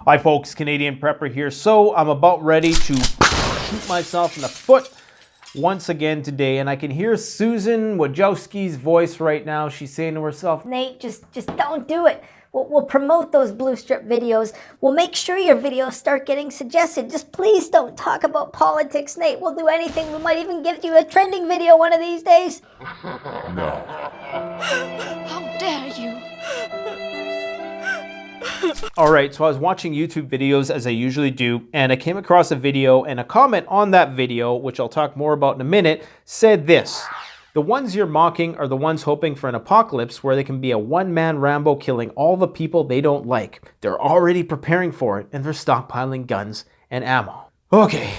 Hi folks, Canadian Prepper here. So I'm about ready to shoot myself in the foot once again today, and I can hear Susan Wojcicki's voice right now. She's saying to herself, Nate, just don't do it. We'll promote those blue strip videos. We'll make sure your videos start getting suggested. Just please don't talk about politics, Nate. We'll do anything. We might even give you a trending video one of these days. No. How dare you? all right, so I was watching YouTube videos as I usually do, and I came across a video, and a comment on that video, which I'll talk more about in a minute, said this: the ones you're mocking are the ones hoping for an apocalypse where they can be a one-man Rambo killing all the people they don't like. They're already preparing for it, and they're stockpiling guns and ammo. Okay,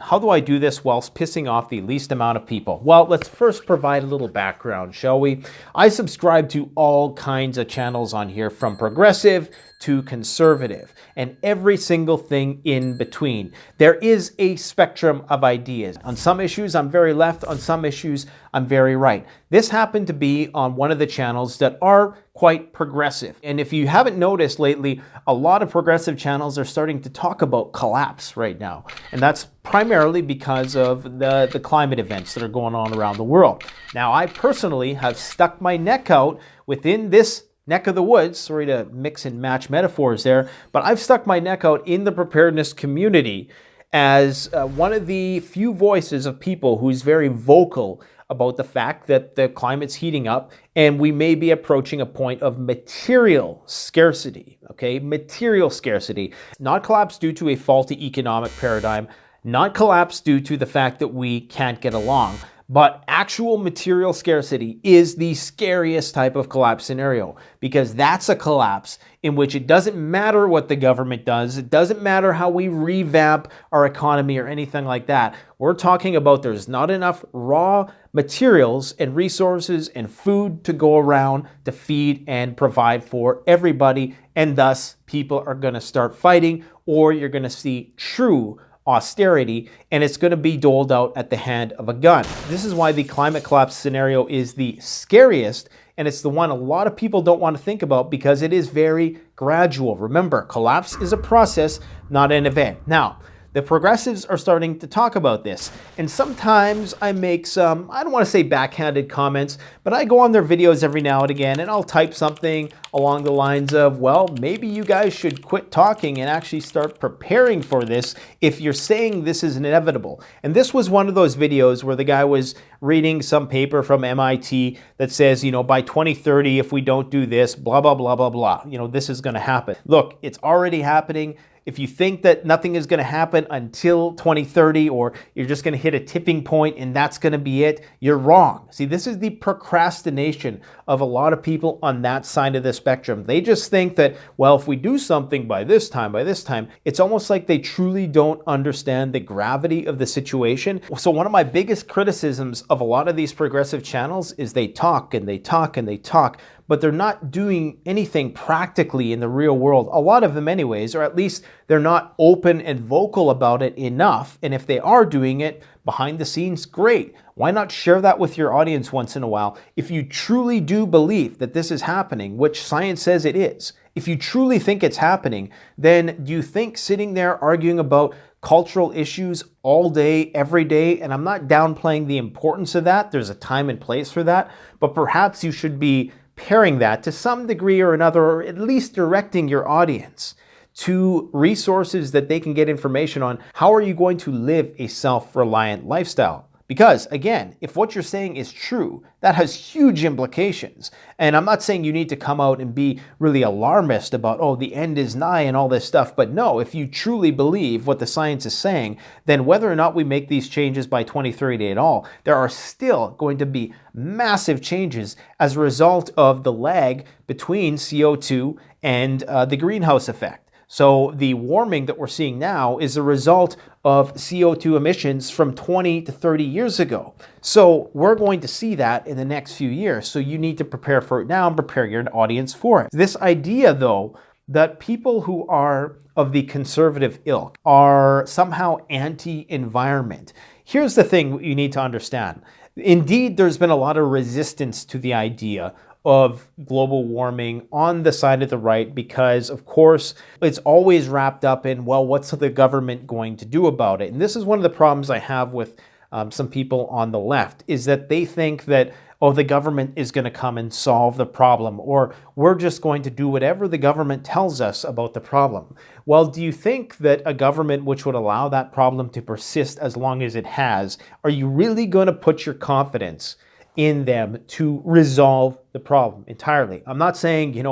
how do I do this whilst pissing off the least amount of people? Well, let's first provide a little background, shall we? I subscribe to all kinds of channels on here, from progressive to conservative, and every single thing in between. There is a spectrum of ideas. On some issues, I'm very left. On some issues, I'm very right. This happened to be on one of the channels that are quite progressive. And if you haven't noticed lately, a lot of progressive channels are starting to talk about collapse right now. And that's primarily because of the climate events that are going on around the world. Now, I personally have stuck my neck out within this neck of the woods, sorry to mix and match metaphors there, but I've stuck my neck out in the preparedness community as one of the few voices of people who's very vocal about the fact that the climate's heating up and we may be approaching a point of material scarcity, okay? Material scarcity, not collapse due to a faulty economic paradigm, not collapse due to the fact that we can't get along, but actual material scarcity is the scariest type of collapse scenario, because that's a collapse in which it doesn't matter what the government does. It doesn't matter how we revamp our economy or anything like that. We're talking about there's not enough raw materials and resources and food to go around to feed and provide for everybody. And thus people are going to start fighting, or you're going to see true austerity, and it's going to be doled out at the hand of a gun. This is why the climate collapse scenario is the scariest, and it's the one a lot of people don't want to think about because it is very gradual. Remember, collapse is a process, not an event. Now, the progressives are starting to talk about this, and sometimes I make some, I don't want to say backhanded comments, but I go on their videos every now and again and I'll type something along the lines of, well, maybe you guys should quit talking and actually start preparing for this if you're saying this is inevitable. And this was one of those videos where the guy was reading some paper from MIT that says, you know, by 2030, if we don't do this, blah, blah, blah, blah, blah, you know, this is going to happen. Look, it's already happening. If you think that nothing is going to happen until 2030, or you're just going to hit a tipping point and that's going to be it, you're wrong. See, this is the procrastination of a lot of people on that side of the spectrum. They just think that, well, if we do something by this time, it's almost like they truly don't understand the gravity of the situation. So one of my biggest criticisms of a lot of these progressive channels is they talk and they talk and they talk, but they're not doing anything practically in the real world. A lot of them anyways, or at least they're not open and vocal about it enough. And if they are doing it behind the scenes, great. Why not share that with your audience once in a while? If you truly do believe that this is happening, which science says it is, if you truly think it's happening, then do you think sitting there arguing about cultural issues all day, every day, and I'm not downplaying the importance of that, there's a time and place for that, but perhaps you should be pairing that to some degree or another, or at least directing your audience to resources that they can get information on. How are you going to live a self-reliant lifestyle? Because again, if what you're saying is true, that has huge implications. And I'm not saying you need to come out and be really alarmist about, oh, the end is nigh and all this stuff. But no, if you truly believe what the science is saying, then whether or not we make these changes by 2030 at all, there are still going to be massive changes as a result of the lag between CO2 and the greenhouse effect. So the warming that we're seeing now is a result of CO2 emissions from 20 to 30 years ago. So we're going to see that in the next few years. So you need to prepare for it now and prepare your audience for it. This idea, though, that people who are of the conservative ilk are somehow anti-environment. Here's the thing you need to understand. Indeed, there's been a lot of resistance to the idea of global warming on the side of the right because, of course, it's always wrapped up in, well, what's the government going to do about it? And this is one of the problems I have with some people on the left, is that they think that, oh, the government is going to come and solve the problem, or we're just going to do whatever the government tells us about the problem. Well, do you think that a government which would allow that problem to persist as long as it has, are you really going to put your confidence in them to resolve the problem entirely? I'm not saying,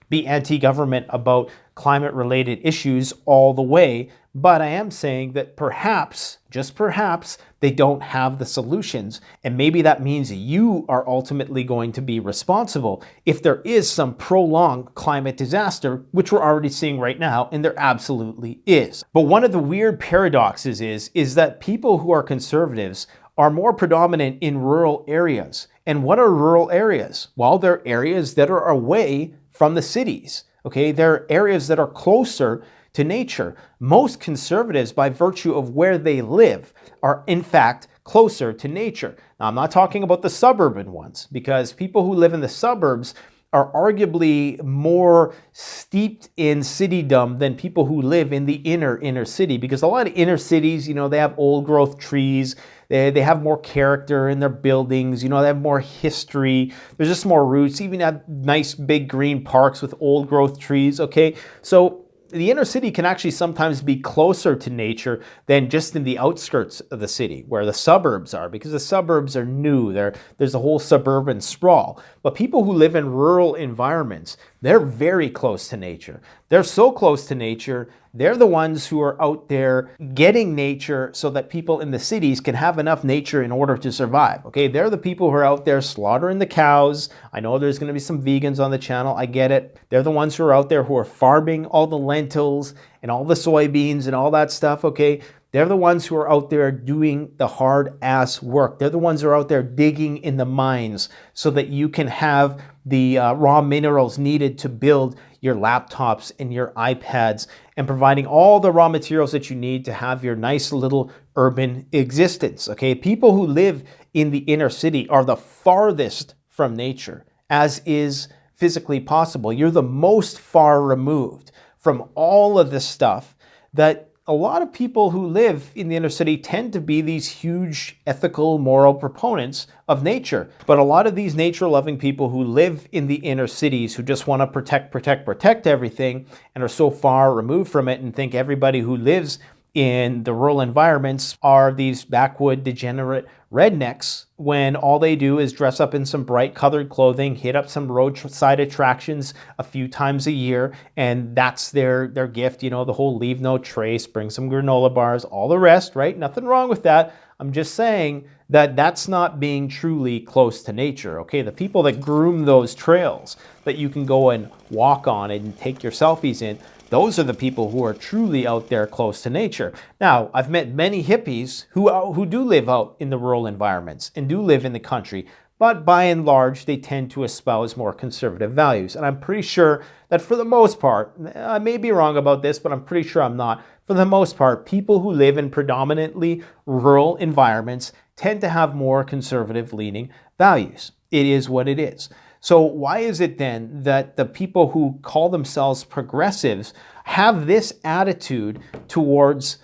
be anti-government about climate-related issues all the way, but I am saying that perhaps, just perhaps, they don't have the solutions. And maybe that means you are ultimately going to be responsible if there is some prolonged climate disaster, which we're already seeing right now, and there absolutely is. But one of the weird paradoxes is that people who are conservatives are more predominant in rural areas. And what are rural areas? Well, they're areas that are away from the cities. Okay, they're areas that are closer to nature. Most conservatives, by virtue of where they live, are in fact closer to nature. Now, I'm not talking about the suburban ones, because people who live in the suburbs are arguably more steeped in citydom than people who live in the inner city, because a lot of inner cities, they have old growth trees, they have more character in their buildings, they have more history, there's just more roots, even have nice big green parks with old growth trees, okay? So the inner city can actually sometimes be closer to nature than just in the outskirts of the city, where the suburbs are, because the suburbs are new. There's a whole suburban sprawl. But people who live in rural environments, they're very close to nature. They're so close to nature, they're the ones who are out there getting nature so that people in the cities can have enough nature in order to survive. Okay, they're the people who are out there slaughtering the cows. I know there's going to be some vegans on the channel. I get it. They're the ones who are out there who are farming all the lentils and all the soybeans and all that stuff. Okay, they're the ones who are out there doing the hard ass work. They're the ones who are out there digging in the mines so that you can have the raw minerals needed to build your laptops and your iPads, and providing all the raw materials that you need to have your nice little urban existence. Okay, people who live in the inner city are the farthest from nature, as is physically possible. You're the most far removed from all of this stuff that a lot of people who live in the inner city tend to be these huge ethical, moral proponents of nature. But a lot of these nature-loving people who live in the inner cities, who just want to protect everything, and are so far removed from it and think everybody who lives in the rural environments are these backwood degenerate rednecks, when all they do is dress up in some bright colored clothing, hit up some roadside attractions a few times a year, and that's their gift, the whole leave no trace, bring some granola bars, all the rest, right? Nothing wrong with that. I'm just saying that that's not being truly close to nature, okay? The people that groom those trails that you can go and walk on and take your selfies in, those are the people who are truly out there close to nature. Now, I've met many hippies who do live out in the rural environments and do live in the country, but by and large, they tend to espouse more conservative values. And I'm pretty sure that for the most part, I may be wrong about this, but I'm pretty sure I'm not. For the most part, people who live in predominantly rural environments tend to have more conservative-leaning values. It is what it is. So why is it then that the people who call themselves progressives have this attitude towards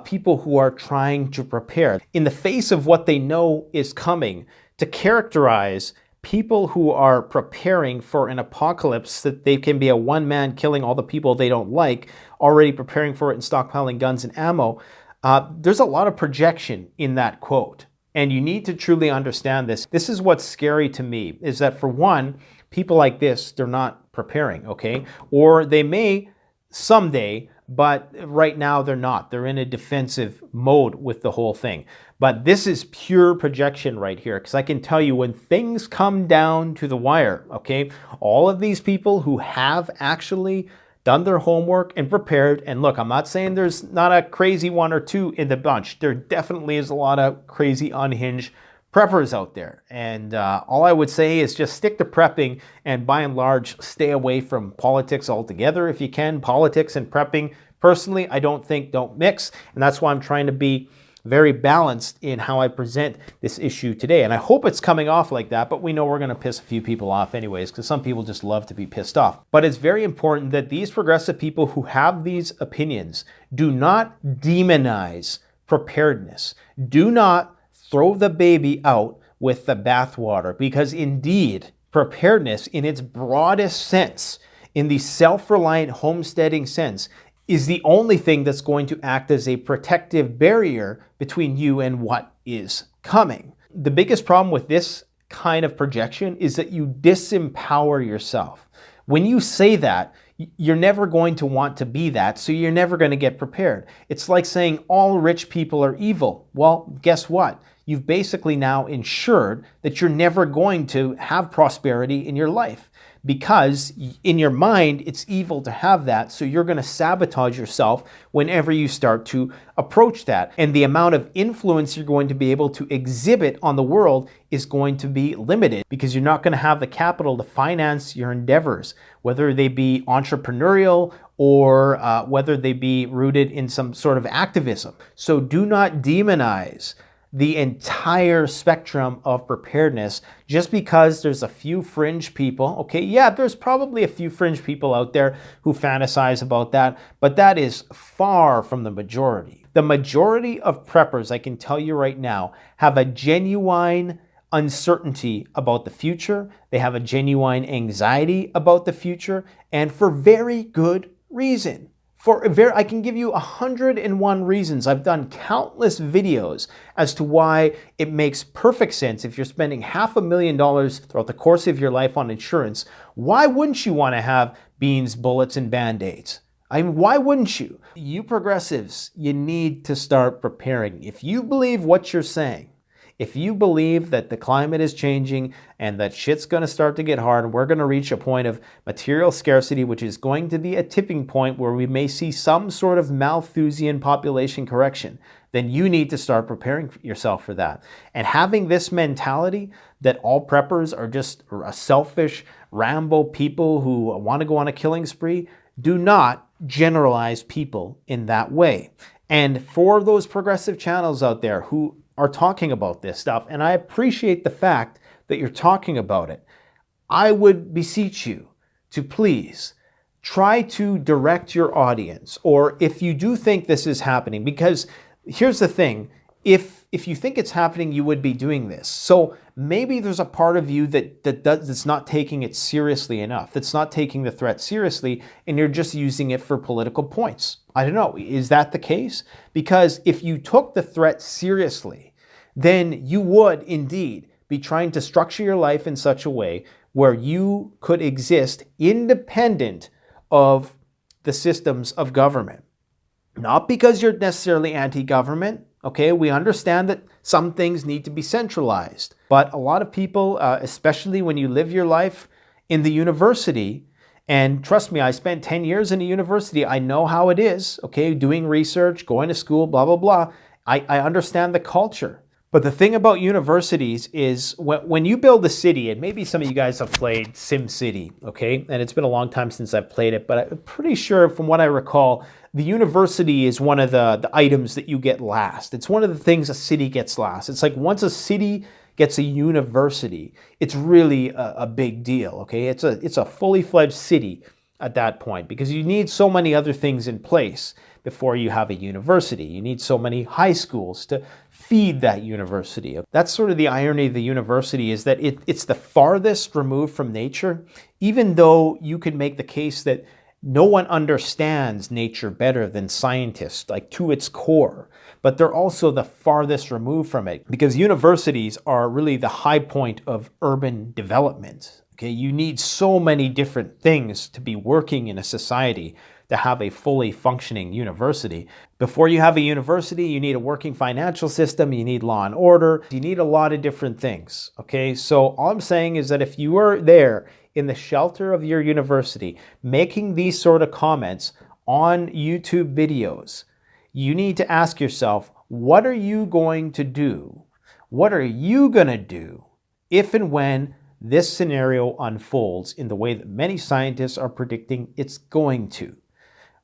people who are trying to prepare in the face of what they know is coming, to characterize people who are preparing for an apocalypse that they can be a one man killing all the people they don't like, already preparing for it and stockpiling guns and ammo? There's a lot of projection in that quote. And you need to truly understand this. This is what's scary to me, is that for one, people like this, they're not preparing, okay? Or they may someday, but right now they're not. They're in a defensive mode with the whole thing. But this is pure projection right here, because I can tell you when things come down to the wire, okay, all of these people who have actually done their homework and prepared, and look, I'm not saying there's not a crazy one or two in the bunch. There definitely is a lot of crazy unhinged preppers out there. And all I would say is just stick to prepping, and by and large, stay away from politics altogether if you can. Politics and prepping, personally, I don't think don't mix. And that's why I'm trying to be very balanced in how I present this issue today. And I hope it's coming off like that, but we know we're going to piss a few people off anyways, because some people just love to be pissed off. But it's very important that these progressive people who have these opinions do not demonize preparedness. Do not throw the baby out with the bathwater, because indeed, preparedness in its broadest sense, in the self-reliant homesteading sense, is the only thing that's going to act as a protective barrier between you and what is coming. The biggest problem with this kind of projection is that you disempower yourself. When you say that, you're never going to want to be that, so you're never going to get prepared. It's like saying all rich people are evil. Well, guess what? You've basically now ensured that you're never going to have prosperity in your life, because in your mind, it's evil to have that. So you're going to sabotage yourself whenever you start to approach that. And the amount of influence you're going to be able to exhibit on the world is going to be limited, because you're not going to have the capital to finance your endeavors, whether they be entrepreneurial or whether they be rooted in some sort of activism. So do not demonize the entire spectrum of preparedness just because there's a few fringe people. Okay, yeah, there's probably a few fringe people out there who fantasize about that, but that is far from the majority. The majority of preppers, I can tell you right now, have a genuine uncertainty about the future. They have a genuine anxiety about the future, and for very good reason. I can give you 101 reasons. I've done countless videos as to why it makes perfect sense. If you're spending $500,000 throughout the course of your life on insurance, why wouldn't you want to have beans, bullets, and band-aids? I mean, why wouldn't you? You progressives, you need to start preparing. If you believe what you're saying, if you believe that the climate is changing and that shit's going to start to get hard and we're going to reach a point of material scarcity, which is going to be a tipping point where we may see some sort of Malthusian population correction, then you need to start preparing yourself for that. And having this mentality that all preppers are just a selfish, Rambo people who want to go on a killing spree, do not generalize people in that way. And for those progressive channels out there who are talking about this stuff, and I appreciate the fact that you're talking about it, I would beseech you to please try to direct your audience, or if you do think this is happening, because here's the thing, if you think it's happening, you would be doing this. So maybe there's a part of you that's not taking it seriously enough, that's not taking the threat seriously, and you're just using it for political points. I don't know, is that the case? Because if you took the threat seriously, then you would indeed be trying to structure your life in such a way where you could exist independent of the systems of government. Not because you're necessarily anti-government, okay? We understand that some things need to be centralized, but a lot of people, especially when you live your life in the university, and trust me, I spent 10 years in a university. I know how it is, okay? Doing research, going to school, blah, blah, blah. I understand the culture. But the thing about universities is when you build a city, and maybe some of you guys have played SimCity, okay? And it's been a long time since I've played it, but I'm pretty sure from what I recall, the university is one of the items that you get last. It's one of the things a city gets last. It's like once a city gets a university, it's really a big deal, okay? It's a fully fledged city at that point, because you need so many other things in place before you have a university. You need so many high schools to feed that university. That's sort of the irony of the university, is that it's the farthest removed from nature, even though you could make the case that no one understands nature better than scientists, like to its core, but they're also the farthest removed from it, because universities are really the high point of urban development. Okay, you need so many different things to be working in a society to have a fully functioning university. Before you have a university, you need a working financial system, you need law and order, you need a lot of different things, okay? So all I'm saying is that if you are there in the shelter of your university making these sort of comments on YouTube videos, you need to ask yourself, what are you going to do? What are you gonna do if and when this scenario unfolds in the way that many scientists are predicting it's going to?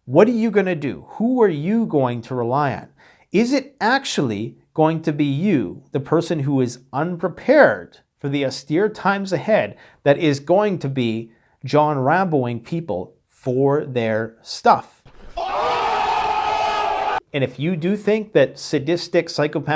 What are you going to do? Who are you going to rely on? Is it actually going to be you, the person who is unprepared for the austere times ahead, that is going to be John Ramboing people for their stuff? And if you do think that sadistic psychopath